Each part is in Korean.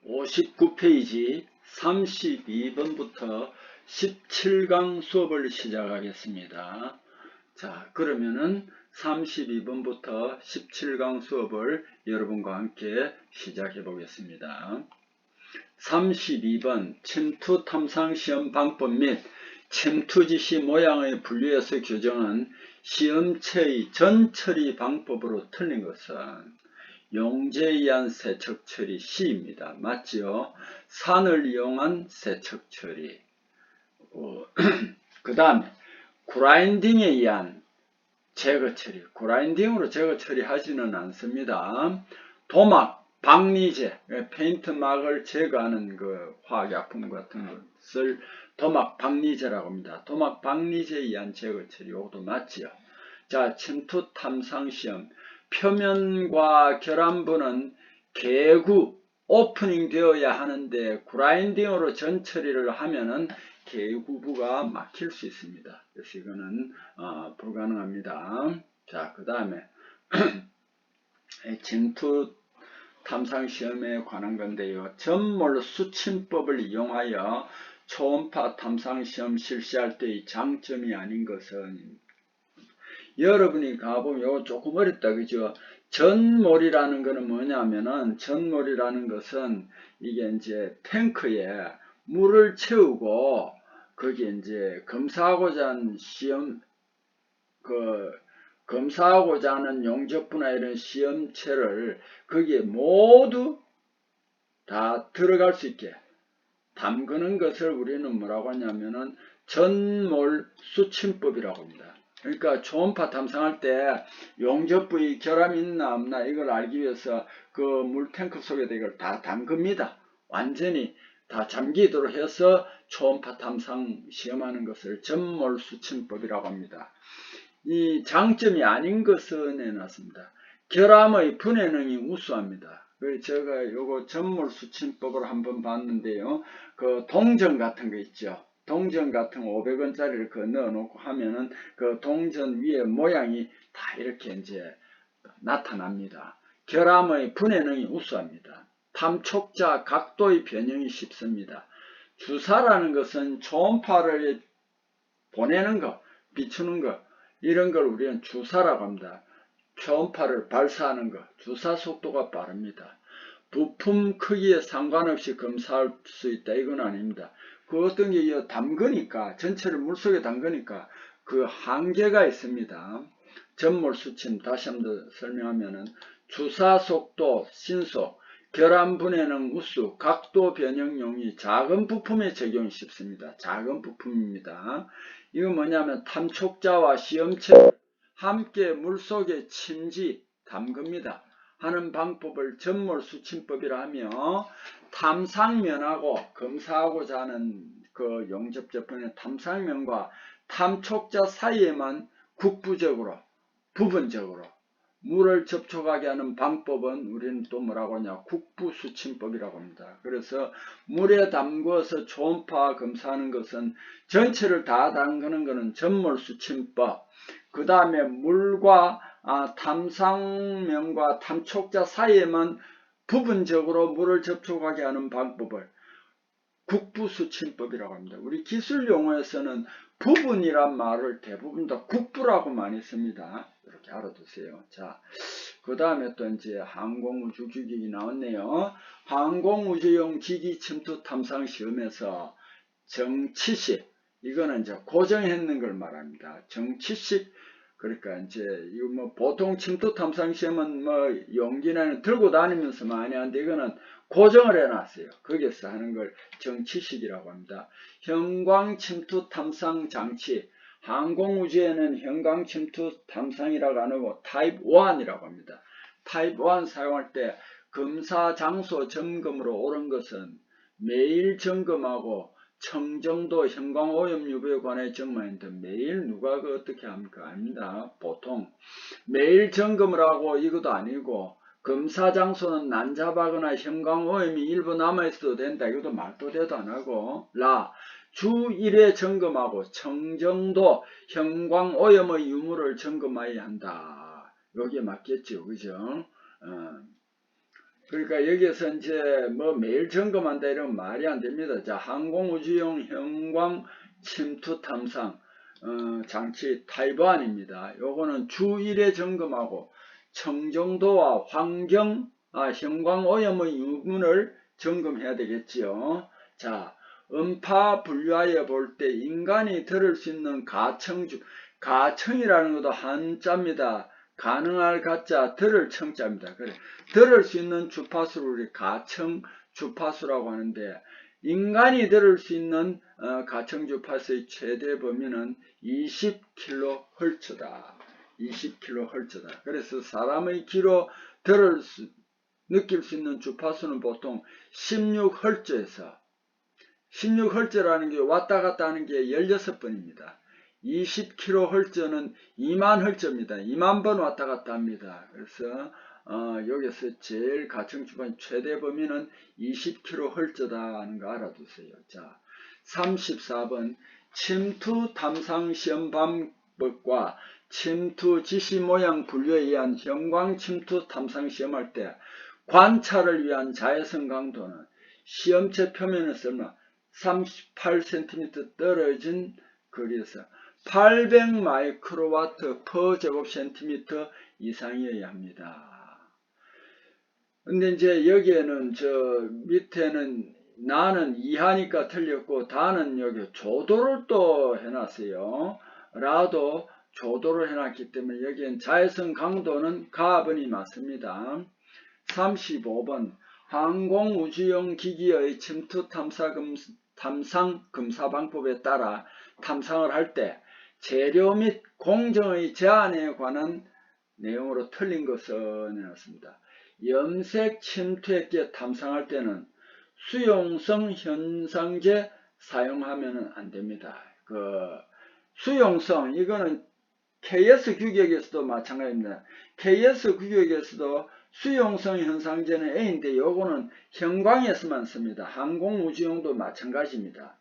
59페이지 32번부터 17강 수업을 시작하겠습니다. 자, 그러면은 32번부터 17강 수업을 여러분과 함께 시작해 보겠습니다. 32번 침투 탐상 시험 방법 및 침투 지시 모양의 분류에서 교정한 시험체의 전 처리 방법으로 틀린 것은 용제에 의한 세척 처리 C입니다. 맞지요? 산을 이용한 세척 처리. 그 다음에 그라인딩에 의한 제거 처리. 그라인딩으로 제거 처리하지는 않습니다. 도막, 박리제, 페인트막을 제거하는 그 화학약품 같은 것을 도막, 박리제라고 합니다. 도막, 박리제에 의한 제거 처리. 이것도 맞지요? 자, 침투 탐상 시험. 표면과 결함부는 개구, 오프닝 되어야 하는데 그라인딩으로 전 처리를 하면은 개구부가 막힐 수 있습니다. 그래서 이거는 불가능합니다. 자, 그 다음에 침투 탐상 시험에 관한 건데요. 전몰 수침법을 이용하여 초음파 탐상 시험 실시할 때의 장점이 아닌 것은, 여러분이 가보면 이거 조금 어렵다, 그죠? 전몰이라는 것은 뭐냐면은, 전몰이라는 것은 이게 이제 탱크에 물을 채우고 거기에 이제 검사하고자 하는 검사하고자 하는 용접부나 이런 시험체를 거기에 모두 다 들어갈 수 있게 담그는 것을 우리는 뭐라고 하냐면은 전몰 수침법이라고 합니다. 그러니까 초음파 탐상할 때 용접부의 결함이 있나 없나 이걸 알기 위해서 그 물탱크 속에다 이걸 다 담급니다. 완전히 다 잠기도록 해서 초음파 탐상 시험하는 것을 전몰 수침법이라고 합니다. 이 장점이 아닌 것은 해놨습니다. 결함의 분해능이 우수합니다. 제가 요거 전몰 수침법을 한번 봤는데요. 그 동전 같은 거 있죠. 동전 같은 500원짜리를 그 넣어놓고 하면은 그 동전 위에 모양이 다 이렇게 이제 나타납니다. 결함의 분해능이 우수합니다. 탐촉자 각도의 변형이 쉽습니다. 주사라는 것은 초음파를 보내는 거, 비추는 거, 이런 걸 우리는 주사라고 합니다. 초음파를 발사하는 것, 주사 속도가 빠릅니다. 부품 크기에 상관없이 검사할 수 있다, 이건 아닙니다. 그 어떤 게 담그니까, 전체를 물속에 담그니까 그 한계가 있습니다. 전몰 수침 다시 한번 설명하면은 주사 속도 신속, 결함 분해는 우수, 각도 변형 용이 작은 부품에 적용이 쉽습니다. 작은 부품입니다. 이거 뭐냐면 탐촉자와 시험체 함께 물속에 침지 담급니다. 하는 방법을 전몰 수침법이라 하며, 탐상면하고 검사하고자 하는 그 용접 제품의 탐상면과 탐촉자 사이에만 국부적으로, 부분적으로 물을 접촉하게 하는 방법은 우리는 또 뭐라고 하냐, 국부수침법이라고 합니다. 그래서 물에 담궈서 초음파 검사하는 것은, 전체를 다 담그는 것은 전몰수침법, 그 다음에 물과 탐상면과 탐촉자 사이에만 부분적으로 물을 접촉하게 하는 방법을 국부수침법이라고 합니다. 우리 기술 용어에서는 부분이란 말을 대부분 다 국부라고 많이 씁니다. 이렇게 알아두세요. 자, 그 다음에 또 이제 항공우주기기 나왔네요. 항공우주용 기기 침투 탐상 시험에서 정치식, 이거는 이제 고정했는 걸 말합니다. 정치식, 그러니까 이제 이거 뭐 보통 침투 탐상 시험은 뭐 용기나 들고 다니면서 많이 하는데, 이거는 고정을 해놨어요. 거기서 하는 걸 정치식이라고 합니다. 형광 침투 탐상 장치, 항공우주에는 형광 침투 탐상이라고 안 하고 타입 1이라고 합니다. 타입 1 사용할 때 검사 장소 점검으로 옳은 것은 매일 점검하고 청정도 형광 오염 유무에 관해 정말인데, 매일 누가 그 어떻게 합니까? 아닙니다. 보통 매일 점검을 하고 이것도 아니고, 검사 장소는 난잡하거나 형광 오염이 일부 남아있어도 된다, 이것도 말도 대도 안 하고, 주 1회 점검하고 청정도 형광 오염의 유무를 점검해야 한다. 여기에 맞겠죠, 그죠? 그러니까 여기에서 이제 뭐 매일 점검한다 이러면 말이 안 됩니다. 자, 항공우주용 형광 침투 탐상 장치 타입 1입니다. 요거는 주 1회 점검하고 청정도와 형광 오염의 유분을 점검해야 되겠지요. 자, 음파 분류하여 볼 때 인간이 들을 수 있는 가청이라는 것도 한자입니다. 가능할 가짜, 들을 청자입니다. 그래, 들을 수 있는 주파수를 우리 가청 주파수라고 하는데, 인간이 들을 수 있는 가청 주파수의 최대 범위는 20kHz다. 20kHz다. 그래서 사람의 귀로 느낄 수 있는 주파수는 보통 16Hz에서 16Hz라는 게 왔다 갔다 하는 게 16번입니다. 20kHz는 2만 Hz입니다. 2만 번 왔다 갔다 합니다. 그래서 여기서 제일 가청 주파수 최대 범위는 20kHz다 하는 거 알아두세요. 자, 34번 침투 탐상 시험 방법과 침투 지시 모양 분류에 의한 형광 침투 탐상 시험할 때 관찰을 위한 자외선 강도는 시험체 표면에서 38cm 떨어진 거리에서 800 마이크로와트 퍼 제곱센티미터 이상이어야 합니다. 근데 이제 여기에는 저 밑에는 나는 이하니까 틀렸고 다는 여기 조도를 또 해놨어요. 라도 조도를 해놨기 때문에 여기엔 자외선 강도는 가번이 맞습니다. 35번 항공우주용 기기의 침투 탐상 검사 방법에 따라 탐상을 할 때 재료 및 공정의 제한에 관한 내용으로 틀린 것을 내놨습니다. 염색 침투액계 탐상할 때는 수용성 현상제 사용하면 안 됩니다. 수용성 이거는 KS 규격에서도 마찬가지입니다. KS 규격에서도 수용성 현상제는 A인데 요거는 형광에서만 씁니다. 항공우주용도 마찬가지입니다.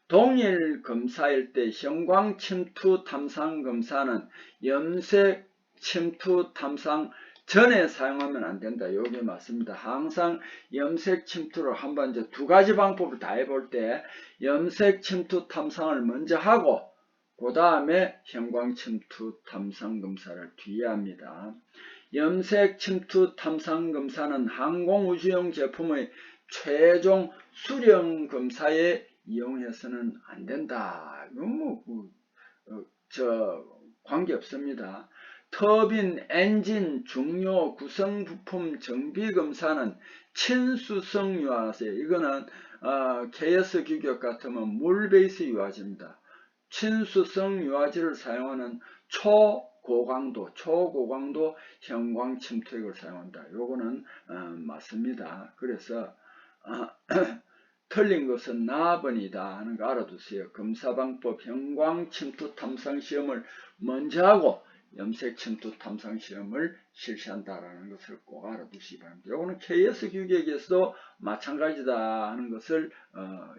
동일 검사일 때 형광 침투 탐상 검사는 염색 침투 탐상 전에 사용하면 안 된다. 요게 맞습니다. 항상 염색 침투를 한번 이제 두 가지 방법을 다 해볼 때 염색 침투 탐상을 먼저 하고 그 다음에 형광 침투 탐상 검사를 뒤에 합니다. 염색 침투 탐상 검사는 항공우주용 제품의 최종 수령 검사에 이용해서는 안 된다. 이건 관계없습니다. 터빈, 엔진, 중요, 구성 부품 정비 검사는 친수성 유화제, 이거는 KS 규격 같으면 물 베이스 유화제입니다. 친수성 유화제를 사용하는 초고강도 형광 침투액을 사용한다. 요거는 맞습니다. 그래서 틀린 것은 나번이다 하는 거 알아두세요. 검사방법 형광 침투 탐상 시험을 먼저 하고 염색 침투 탐상 시험을 실시한다라는 것을 꼭 알아두시기 바랍니다. 요거는 KS 규격에서도 마찬가지다 하는 것을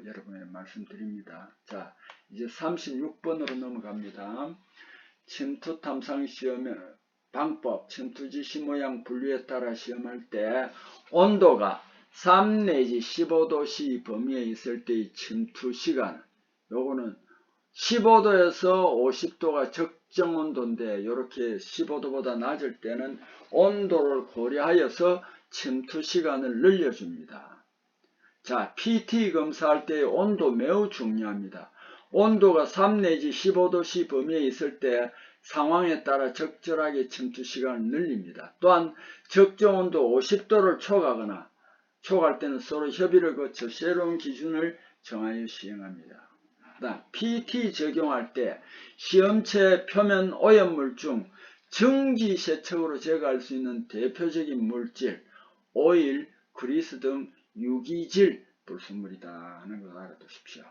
여러분에게 말씀드립니다. 자, 이제 36번으로 넘어갑니다. 침투 탐상 시험의 방법, 침투 지시 모양 분류에 따라 시험할 때 온도가 3 내지 15도씨 범위에 있을 때의 침투 시간, 요거는 15도에서 50도가 적정 온도인데 이렇게 15도보다 낮을 때는 온도를 고려하여서 침투 시간을 늘려줍니다. 자, PT 검사할 때의 온도 매우 중요합니다. 온도가 3 내지 15도씨 범위에 있을 때 상황에 따라 적절하게 침투 시간을 늘립니다. 또한 적정 온도 50도를 초과할 때는 서로 협의를 거쳐 새로운 기준을 정하여 시행합니다. PT 적용할 때 시험체 표면 오염물 중 증기세척으로 제거할 수 있는 대표적인 물질, 오일, 그리스 등 유기질 불순물이다 하는 걸 알아두십시오.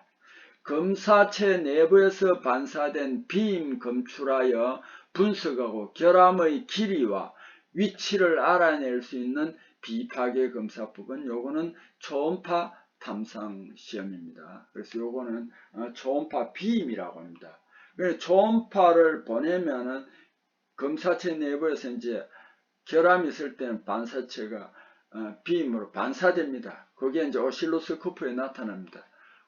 검사체 내부에서 반사된 비임 검출하여 분석하고 결함의 길이와 위치를 알아낼 수 있는 비파괴 검사법은 요거는 초음파 탐상 시험입니다. 그래서 요거는 초음파 비임이라고 합니다. 그래서 초음파를 보내면은 검사체 내부에서 이제 결함이 있을 때는 반사체가 비임으로 반사됩니다. 그게 이제 오실로스코프에 나타납니다.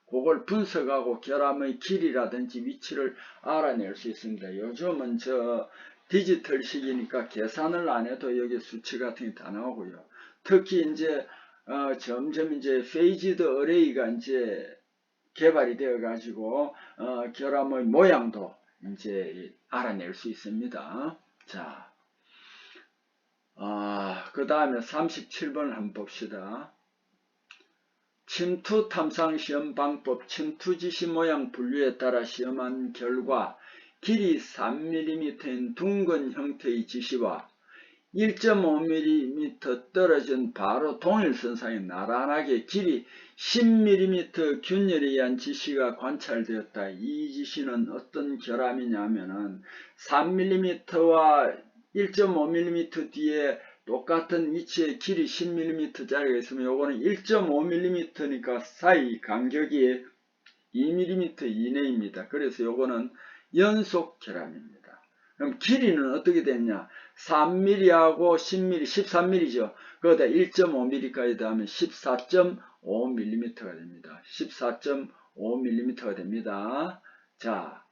그걸 분석하고 결함의 길이라든지 위치를 알아낼 수 있습니다. 요즘은 저 디지털 시기니까 계산을 안 해도 여기 수치 같은 게 다 나오고요. 특히 이제 점점 이제 페이지드 어레이가 이제 개발이 되어 가지고 결함의 모양도 이제 알아낼 수 있습니다. 자, 그 다음에 37번 한번 봅시다. 침투 탐상 시험 방법, 침투 지시 모양 분류에 따라 시험한 결과 길이 3mm인 둥근 형태의 지시와 1.5mm 떨어진 바로 동일선상에 나란하게 길이 10mm 균열에 의한 지시가 관찰되었다. 이 지시는 어떤 결함이냐면은 3mm와 1.5mm 뒤에 똑같은 위치에 길이 10mm짜리가 있으면 요거는 1.5mm니까 사이 간격이 2mm 이내입니다. 그래서 요거는 연속 결함입니다. 그럼 길이는 어떻게 됐냐? 3mm하고 10mm, 13mm죠. 거기다 1.5mm까지 더하면 14.5mm가 됩니다. 14.5mm가 됩니다. 자,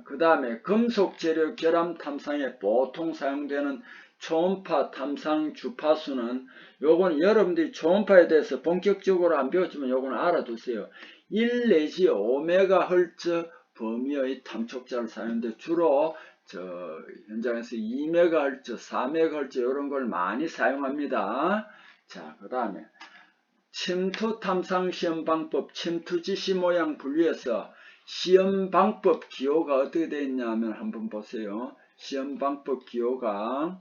그 다음에 금속 재료 결함 탐상에 보통 사용되는 초음파 탐상 주파수는 요건 여러분들이 초음파에 대해서 본격적으로 안 배웠지만 요건 알아두세요. 1 내지 5MHz 범위의 탐촉자를 사용하는데 주로 저 현장에서 2MHz, 4MHz 이런 걸 많이 사용합니다. 자, 그 다음에 침투 탐상 시험 방법, 침투 지시 모양 분류에서 시험 방법 기호가 어떻게 되어 있냐면 한번 보세요. 시험 방법 기호가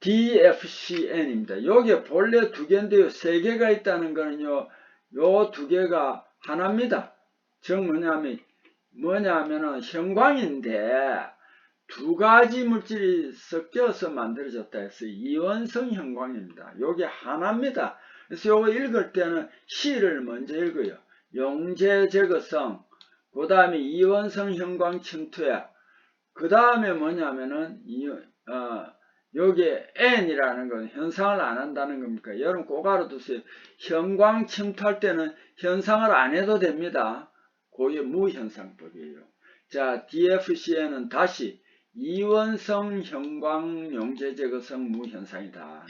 DFCN입니다. 요게 본래 두 개인데요. 세 개가 있다는 거는요. 요 두 개가 하나입니다. 즉 뭐냐면은 형광인데 두 가지 물질이 섞여서 만들어졌다 해서 이원성 형광입니다. 요게 하나입니다. 그래서 요거 읽을 때는 C를 먼저 읽어요. 용재 제거성, 그 다음에 이원성 형광 침투약, 그 다음에 뭐냐면은 여기에 N이라는 건 현상을 안 한다는 겁니까? 여러분 꼭 알아두세요. 형광 침투할 때는 현상을 안 해도 됩니다. 그게 무현상법이에요. 자, DFCN은 다시 이원성 형광 용재 제거성 무현상이다.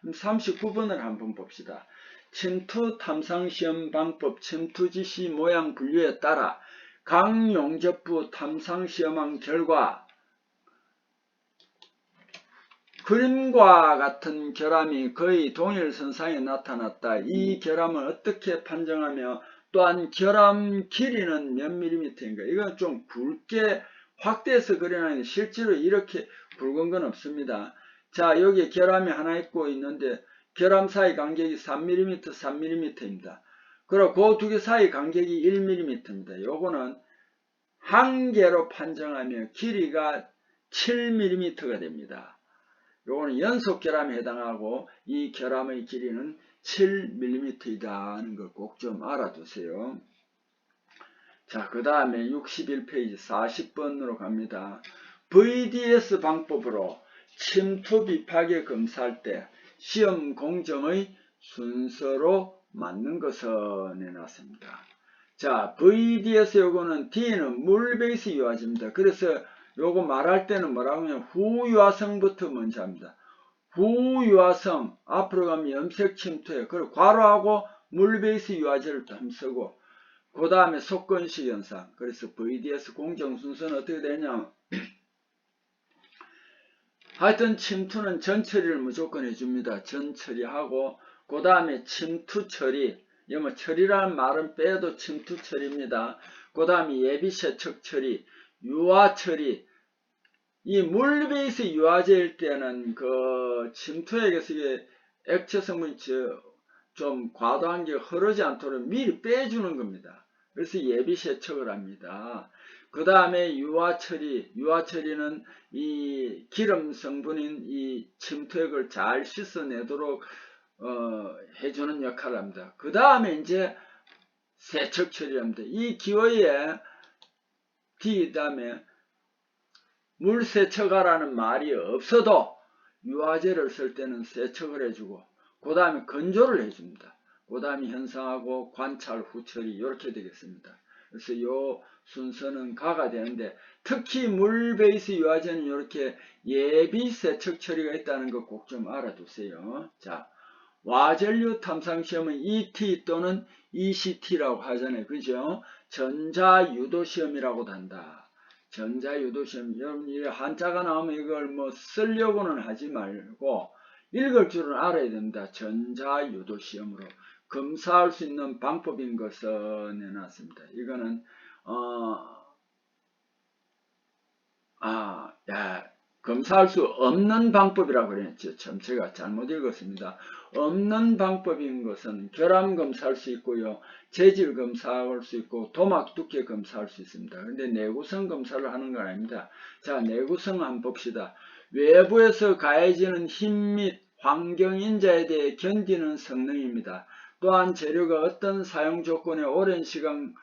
39번을 한번 봅시다. 침투 탐상 시험 방법, 침투 지시 모양 분류에 따라 각 용접부 탐상 시험한 결과 그림과 같은 결함이 거의 동일선상에 나타났다. 이 결함을 어떻게 판정하며 또한 결함 길이는 몇 밀리미터인가? 이건 좀 굵게 확대해서 그려놨는데 실제로 이렇게 굵은 건 없습니다. 자, 여기 결함이 하나 있고 있는데 결함 사이 간격이 3mm, 3mm입니다. 그리고 그 두 개 사이 간격이 1mm입니다. 요거는 한 개로 판정하며 길이가 7mm가 됩니다. 요거는 연속 결함에 해당하고 이 결함의 길이는 7mm이다 하는 걸 꼭 좀 알아두세요. 자, 그 다음에 61페이지 40번으로 갑니다. VDS 방법으로 침투 비파괴 검사할 때 시험 공정의 순서로 맞는 것을 내놨습니다. 자, VDS 요거는 D는 물 베이스 유화제입니다. 그래서 요거 말할 때는 뭐라고 하냐면 후유화성부터 먼저 합니다. 후유화성 앞으로 가면 염색 침투예요. 그리고 괄호하고 물 베이스 유화제를 좀 쓰고 그 다음에 속건식 현상. 그래서 VDS 공정 순서는 어떻게 되냐? 하여튼 침투는 전 처리를 무조건 해줍니다. 전 처리하고 그 다음에 침투 처리. 뭐 처리라는 말은 빼도 침투 처리입니다. 그 다음에 예비 세척 처리, 유화 처리. 이 물 베이스 유화제일 때는 그 침투액에서 액체 성분이 좀 과도한 게 흐르지 않도록 미리 빼주는 겁니다. 그래서 예비 세척을 합니다. 그 다음에 유화 처리는 이 기름 성분인 이 침투액을 잘 씻어내도록 해주는 역할을 합니다. 그 다음에 이제 세척 처리를 합니다. 이 기호에 D 다음에 물 세척하라는 말이 없어도 유화제를 쓸 때는 세척을 해주고 그 다음에 건조를 해줍니다. 그 다음에 현상하고 관찰 후 처리 이렇게 되겠습니다. 그래서 요 순서는 가가 되는데 특히 물 베이스 유화제는 이렇게 예비 세척 처리가 있다는 거 꼭 좀 알아두세요. 자, 와전류 탐상 시험은 ET 또는 ECT라고 하잖아요. 그죠? 전자유도 시험이라고도 한다. 전자유도 시험. 여러분, 한자가 나오면 이걸 뭐 쓰려고는 하지 말고 읽을 줄은 알아야 됩니다. 전자유도 시험으로 검사할 수 있는 방법인 것을 내놨습니다. 이거는 검사할 수 없는 방법이라고 그랬죠. 참 제가 잘못 읽었습니다. 없는 방법인 것은 결함 검사할 수 있고요. 재질 검사할 수 있고 도막 두께 검사할 수 있습니다. 근데 내구성 검사를 하는 건 아닙니다. 자, 내구성 한번 봅시다. 외부에서 가해지는 힘 및 환경인자에 대해 견디는 성능입니다. 또한 재료가 어떤 사용 조건에 오랜 시간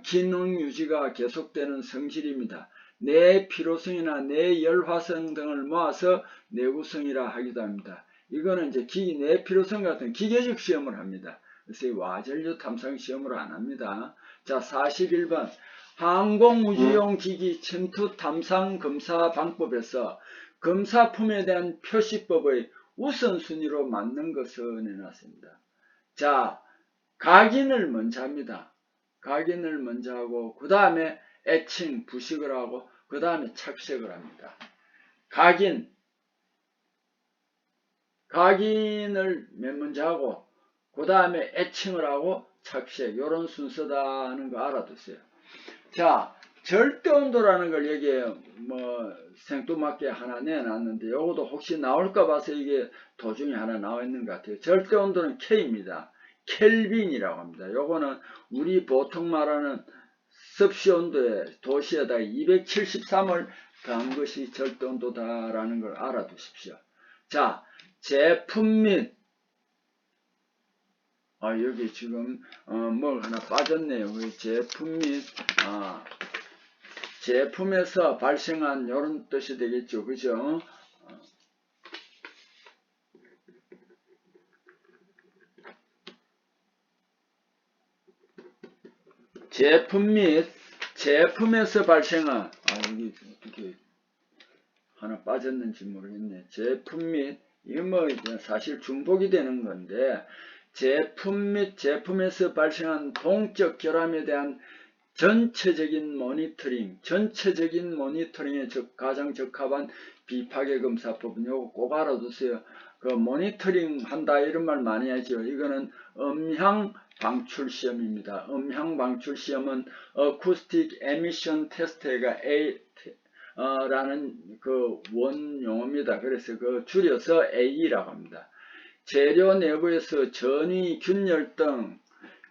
기능 유지가 계속되는 성질입니다. 내 피로성이나 내 열화성 등을 모아서 내구성이라 하기도 합니다. 이거는 이제 내 피로성 같은 기계적 시험을 합니다. 그래서 와전류 탐상 시험을 안 합니다. 자, 41번 항공우주용 기기 침투 탐상 검사 방법에서 검사품에 대한 표시법의 우선순위로 맞는 것을 내놨습니다. 자, 각인을 먼저 합니다. 각인을 먼저 하고 그 다음에 애칭, 부식을 하고 그 다음에 착색을 합니다. 각인을 맨 먼저 하고 그 다음에 애칭을 하고 착색, 이런 순서다 하는 거 알아두세요. 자, 절대온도라는 걸 여기에 뭐 생뚱맞게 하나 내놨는데 요것도 혹시 나올까 봐서 이게 도중에 하나 나와 있는 것 같아요. 절대온도는 K입니다. 켈빈이라고 합니다. 요거는 우리 보통 말하는 습시 온도에 도시에다 273을 더한 것이 절대온도다라는 걸 알아두십시오. 자, 제품 및 여기 지금 뭐 하나 빠졌네요. 제품 및 제품에서 발생한 이런 뜻이 되겠죠. 그죠? 제품 및 제품에서 발생한 여기 어떻게 하나 빠졌는지 모르겠네. 제품 및 이거 뭐 사실 중복이 되는 건데 제품 및 제품에서 발생한 동적 결함에 대한 전체적인 모니터링, 전체적인 모니터링에 가장 적합한 비파괴 검사법은 요거 꼭 알아두세요. 그 모니터링 한다 이런 말 많이 하죠. 이거는 음향 방출 시험입니다. 음향 방출 시험은 Acoustic Emission Test가 라는 그 원용어입니다. 그래서 그 줄여서 A라고 합니다. 재료 내부에서 전위, 균열 등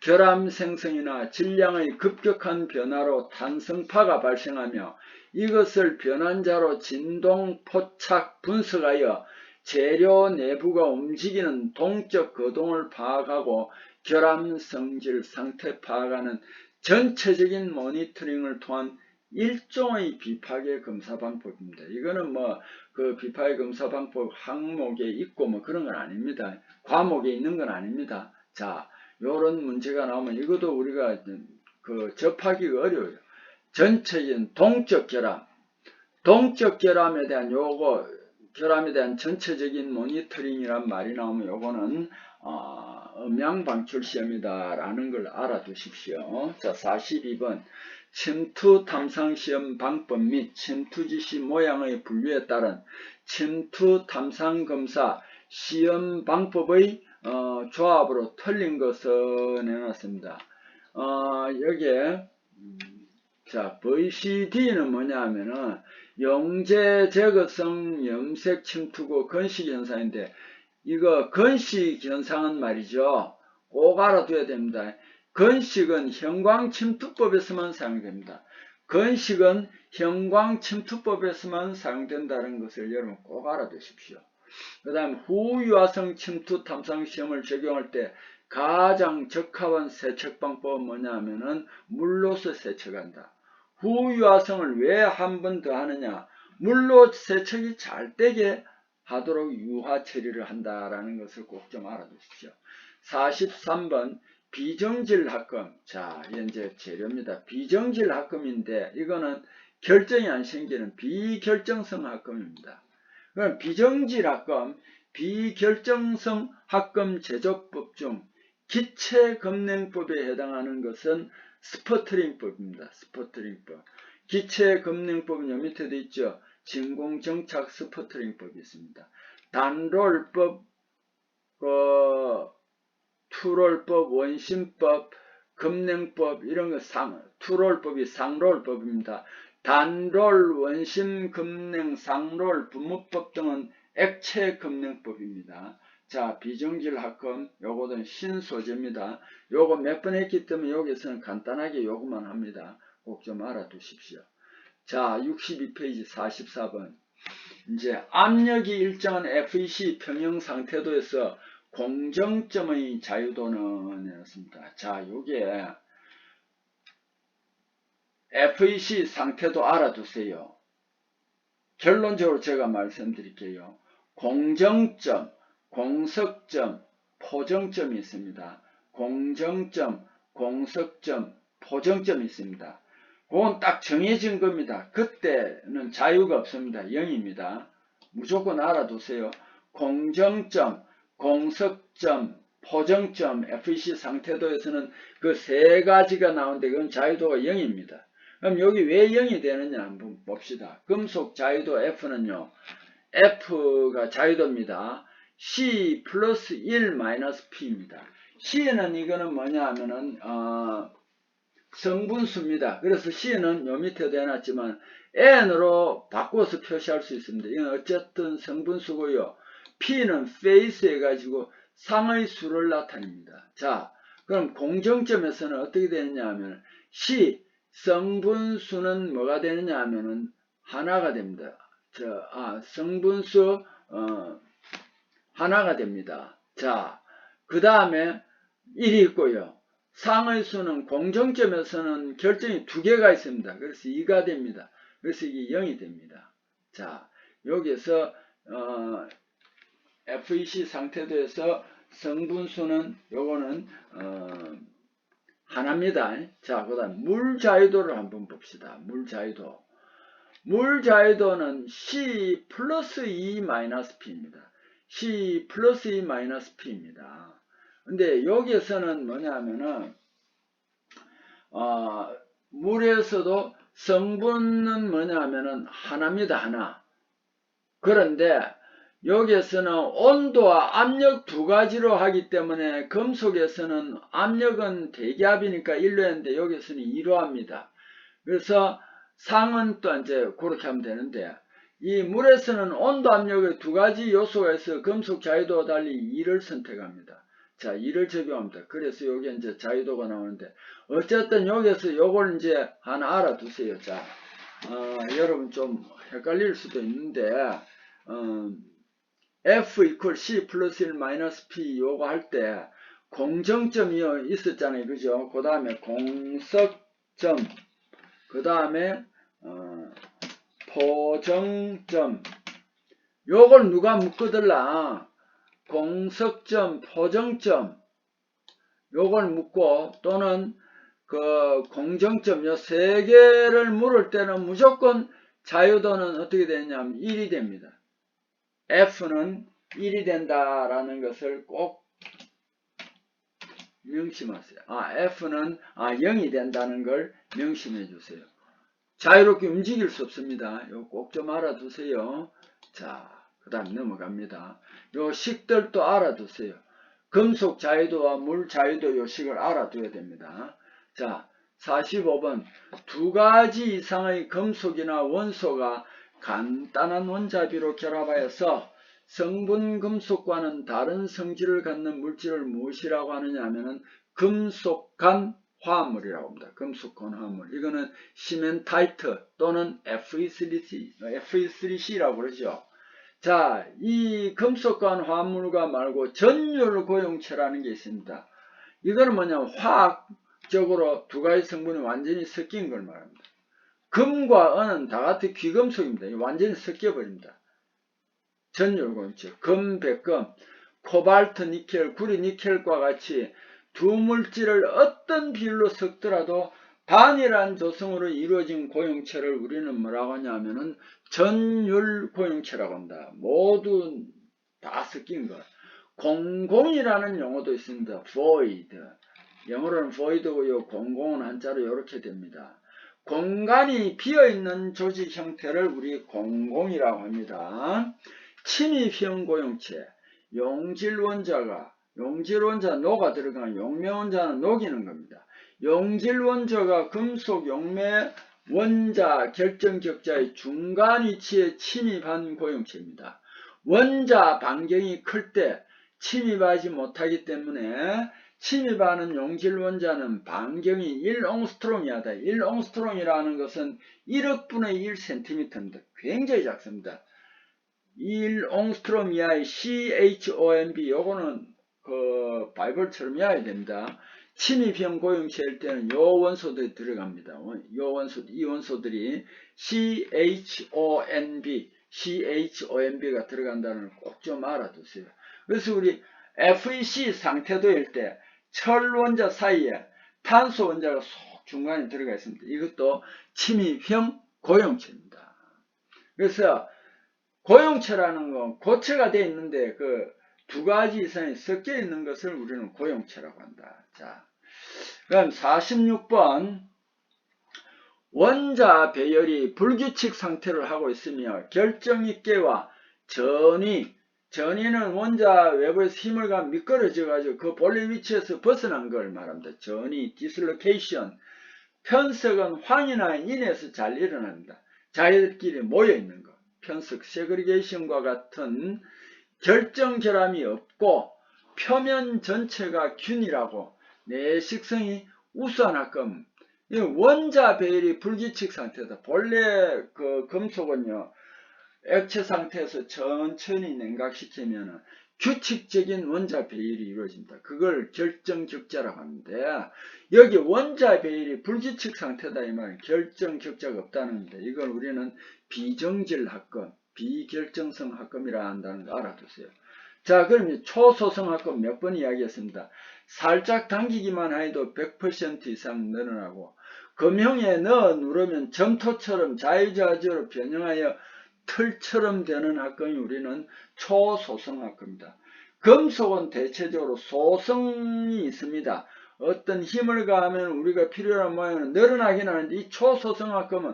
결함 생성이나 질량의 급격한 변화로 탄성파가 발생하며 이것을 변환자로 진동, 포착, 분석하여 재료 내부가 움직이는 동적 거동을 파악하고 결함 성질 상태 파악하는 전체적인 모니터링을 통한 일종의 비파괴 검사 방법입니다. 이거는 뭐 그 비파괴 검사 방법 항목에 있고 뭐 그런 건 아닙니다. 과목에 있는 건 아닙니다. 자, 요런 문제가 나오면 이것도 우리가 그 접하기가 어려워요. 전체적인 동적 결함에 대한 결함에 대한 전체적인 모니터링이란 말이 나오면 요거는 음향 방출 시험이다라는 걸 알아두십시오. 자, 42번 침투 탐상 시험 방법 및 침투 지시 모양의 분류에 따른 침투 탐상 검사 시험 방법의 조합으로 틀린 것을 내놨습니다. 여기에 자, VCD는 뭐냐 하면은 영재 제거성 염색 침투고 건식 현상인데 이거 건식 현상은 말이죠. 꼭 알아둬야 됩니다. 건식은 형광침투법에서만 사용됩니다. 건식은 형광침투법에서만 사용된다는 것을 여러분 꼭 알아두십시오. 그 다음 후유화성 침투 탐상 시험을 적용할 때 가장 적합한 세척 방법은 뭐냐 하면은 물로서 세척한다. 후유화성을 왜 한 번 더 하느냐? 물로 세척이 잘 되게 하도록 유화 처리를 한다라는 것을 꼭 좀 알아두십시오. 43번 비정질 합금. 자, 이제 재료입니다. 비정질 합금인데 이거는 결정이 안 생기는 비결정성 합금입니다. 그럼 비정질 합금, 비결정성 합금 제조법 중 기체금냉법에 해당하는 것은 스퍼트링법입니다. 스퍼트링법. 기체금냉법은 요 밑에 돼 있죠. 진공정착 스퍼트링법이 있습니다. 단롤법, 투롤법, 원심법, 금냉법 이런 거 투롤법이 상롤법입니다. 단롤, 원심, 금냉, 상롤, 분무법 등은 액체 금냉법입니다. 자, 비정질 합금 요거는 신소재입니다. 요거 몇 번 했기 때문에 여기서는 간단하게 요것만 합니다. 꼭 좀 알아두십시오. 자, 62페이지 44번. 이제 압력이 일정한 FEC 평형 상태도에서 공정점의 자유도는 이렇습니다. 자, 요게 FEC 상태도 알아두세요. 결론적으로 제가 말씀드릴게요. 공정점, 공석점, 포정점이 있습니다. 공정점, 공석점, 포정점이 있습니다. 그건 딱 정해진 겁니다. 그때는 자유가 없습니다. 0입니다. 무조건 알아두세요. 공정점, 공석점, 포정점, FEC 상태도에서는 그 세 가지가 나오는데 그건 자유도가 0입니다. 그럼 여기 왜 0이 되느냐 한번 봅시다. 금속 자유도 F는요. F가 자유도입니다. C 플러스 1 마이너스 P입니다. C는 이거는 뭐냐 하면은 성분수입니다. 그래서 C는 요 밑에 대놨지만 N으로 바꿔서 표시할 수 있습니다. 이건 어쨌든 성분수고요. P는 페이스 해가지고 상의 수를 나타냅니다. 자, 그럼 공정점에서는 어떻게 되느냐 하면 C 성분수는 뭐가 되느냐 하면은 하나가 됩니다. 성분수 하나가 됩니다. 자, 그 다음에 1이 있고요. 상의 수는 공정점에서는 결정이 두 개가 있습니다. 그래서 2가 됩니다. 그래서 이게 0이 됩니다. 자, 여기서 FEC 상태도에서 성분수는 요거는 하나입니다. 자, 그 다음 물 자유도를 한번 봅시다. 물 자유도. 물 자유도는 C 플러스 E 마이너스 P입니다. C 플러스 E 마이너스 P입니다. 근데 여기에서는 뭐냐면은 물에서도 성분은 뭐냐면은 하나입니다. 하나. 그런데 여기에서는 온도와 압력 두 가지로 하기 때문에 금속에서는 압력은 대기압이니까 1로 했는데 여기서는 2로 합니다. 그래서 상은 또 이제 그렇게 하면 되는데 이 물에서는 온도 압력의 두 가지 요소가 있어 금속 자유도와 달리 2를 선택합니다. 자, 2를 적용합니다. 그래서 여기 이제 자유도가 나오는데 어쨌든 여기서 요걸 이제 하나 알아두세요. 자, 여러분 좀 헷갈릴 수도 있는데 F 이퀄 C 플러스 1 마이너스 P 요거 할 때 공정점이 있었잖아요. 그죠? 그 다음에 공석점, 그 다음에 포정점. 요걸 누가 묶어들라? 공석점, 포정점. 요걸 묶고 또는 그 공정점 요 세 개를 물을 때는 무조건 자유도는 어떻게 되냐면 1이 됩니다. F는 1이 된다라는 것을 꼭 명심하세요. F는 0이 된다는 걸 명심해 주세요. 자유롭게 움직일 수 없습니다. 이거 꼭 좀 알아두세요. 자, 그 다음 넘어갑니다. 요 식들도 알아두세요. 금속 자유도와 물 자유도 요식을 알아둬야 됩니다. 자, 45번 두 가지 이상의 금속이나 원소가 간단한 원자비로 결합하여서 성분 금속과는 다른 성질을 갖는 물질을 무엇이라고 하느냐 하면은 금속간 화합물이라고 합니다. 금속간 화합물. 이거는 시멘타이트 또는 Fe3C라고 그러죠. 자, 이 금속간 화합물과 말고 전율 고용체라는 게 있습니다. 이거는 뭐냐면 화학적으로 두 가지 성분이 완전히 섞인 걸 말합니다. 금과 은은 다 같은 귀금속입니다. 완전히 섞여버립니다. 전율 고용체, 금, 백금, 코발트, 니켈, 구리, 니켈과 같이 두 물질을 어떤 비율로 섞더라도 단일한 조성으로 이루어진 고용체를 우리는 뭐라고 하냐면은 전율 고용체라고 한다. 모두 다 섞인 것. 공공이라는 용어도 있습니다. void. 영어로는 void고요. 공공은 한자로 이렇게 됩니다. 공간이 비어있는 조직 형태를 우리 공공이라고 합니다. 침입형 고용체, 용질원자가 용질원자 노가 들어가면 용매원자는 녹이는 겁니다. 용질원자가 금속 용매 원자 결정격자의 중간 위치에 침입한 고용체입니다. 원자 반경이 클 때 침입하지 못하기 때문에 침입하는 용질원자는 반경이 1옹스트롱이하다. 1옹스트롱이라는 것은 1억분의 1cm입니다. 굉장히 작습니다. 1옹스트롬 이하의 CHOMB 요거는 그 바이블처럼 이해야 됩니다. 침입형 고용체일 때는 요 원소들이 들어갑니다. 이 원소들이 CHOMB가 들어간다는 걸 꼭 좀 알아두세요. 그래서 우리 FEC 상태도일 때 철원자 사이에 탄소 원자가 쏙 중간에 들어가 있습니다. 이것도 침입형 고용체입니다. 그래서 고용체라는 건 고체가 되어 있는데 그 두 가지 이상이 섞여 있는 것을 우리는 고용체라고 한다. 자, 그럼 46번 원자 배열이 불규칙 상태를 하고 있으며 결정입계와 전이는 원자 외부에서 힘을 가면 미끄러져 가지고 그 본래 위치에서 벗어난 걸 말합니다. 전이, 디슬로케이션, 편석은 황이나 인에서 잘 일어납니다. 자기들끼리 모여 있는 것. 편석, 세그리게이션과 같은 결정 결함이 없고 표면 전체가 균일하고 내식성이 우수한 합금. 원자 배열이 불규칙 상태다. 본래 그 금속은요, 액체 상태에서 천천히 냉각시키면 규칙적인 원자 배열이 이루어집니다. 그걸 결정격자라고 하는데, 여기 원자 배열이 불규칙 상태다 이 말은 결정격자가 없다는 겁니다. 이걸 우리는 비정질 합금, 비결정성 합금이라 한다는 거 알아두세요. 자, 그럼 초소성 합금 몇 번 이야기했습니다. 살짝 당기기만 해도 100% 이상 늘어나고 금형에 넣어 누르면 점토처럼 자유자재로 변형하여 틀처럼 되는 합금이 우리는 초소성 합금입니다. 금속은 대체적으로 소성이 있습니다. 어떤 힘을 가하면 우리가 필요한 모양은 늘어나긴 하는데 이 초소성 합금은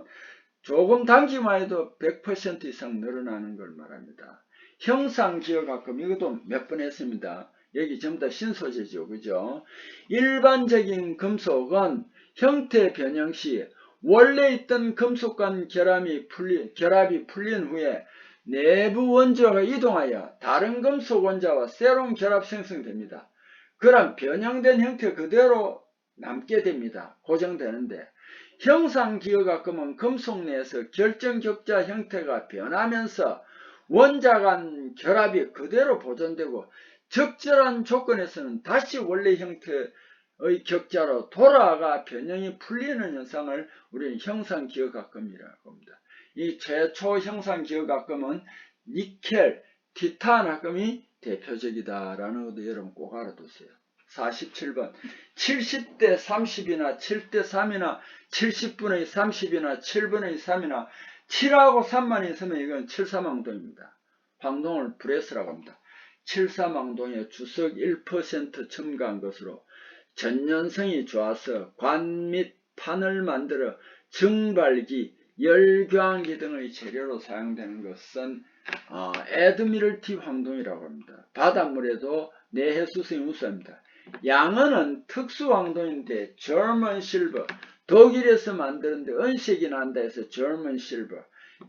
조금 당기만 해도 100% 이상 늘어나는 걸 말합니다. 형상기억합금 이것도 몇 번 했습니다. 여기 전부 다 신소재죠. 그죠? 일반적인 금속은 형태 변형 시 원래 있던 금속 간 결합이 풀린 후에 내부 원자가 이동하여 다른 금속 원자와 새로운 결합 생성됩니다. 그럼 변형된 형태 그대로 남게 됩니다. 고정되는데 형상기억합금은 금속 내에서 결정격자 형태가 변하면서 원자 간 결합이 그대로 보존되고 적절한 조건에서는 다시 원래 형태의 격자로 돌아가 변형이 풀리는 현상을 우리는 형상기억합금이라고 합니다. 이 최초 형상기억합금은 니켈, 티탄 합금이 대표적이다라는 것도 여러분 꼭 알아두세요. 47번 70대 30이나 7대 3이나 70분의 30이나 7분의 3이나 7하고 3만 있으면 이건 7사망동입니다. 황동을 브레스라고 합니다. 7사망동에 주석 1% 첨가한 것으로 전연성이 좋아서 관 및 판을 만들어 증발기, 열교환기 등의 재료로 사용되는 것은 에드미럴티 황동이라고 합니다. 바닷물에도 내해수성이 우수합니다. 양은은 특수황동인데 German Silver, 독일에서 만드는데 은색이 난다 해서 German Silver.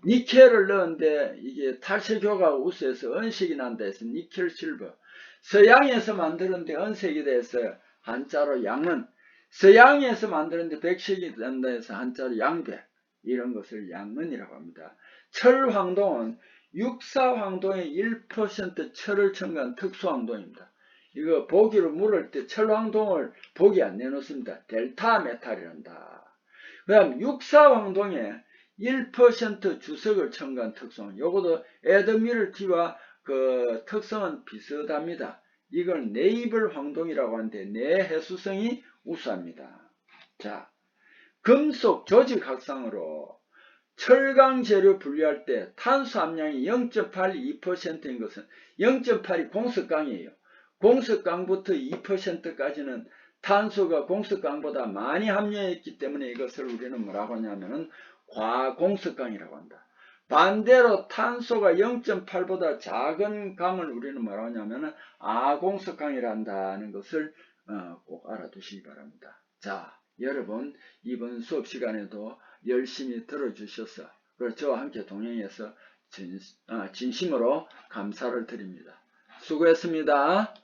니켈을 넣었는데 이게 탈색효과가 우수해서 은색이 난다 해서 니켈 실버. 서양에서 만드는데 은색이 돼서 한자로 양은, 서양에서 만드는데 백색이 된다 해서 한자로 양백. 이런 것을 양은이라고 합니다. 철황동은 육사황동의 1% 철을 첨가한 특수황동입니다. 이거 보기로 물을 때 철황동을 보기 안 내놓습니다. 델타 메탈이란다. 그 다음 육사황동에 1% 주석을 첨가한 특성. 요것도 애드미럴티와 그 특성은 비슷합니다. 이건 네이블 황동이라고 하는데 내해수성이 우수합니다. 자, 금속 조직 학상으로 철강 재료 분류할 때 탄소 함량이 0.82%인 것은 0.8이 공석강이에요. 공석강부터 2%까지는 탄소가 공석강보다 많이 함유했기 때문에 이것을 우리는 뭐라고 하냐면은 과공석강이라고 한다. 반대로 탄소가 0.8보다 작은 강을 우리는 뭐라고 하냐면은 아공석강이란다는 것을 꼭 알아두시기 바랍니다. 자, 여러분 이번 수업 시간에도 열심히 들어주셔서 저와 함께 동행해서 진심으로 감사를 드립니다. 수고했습니다.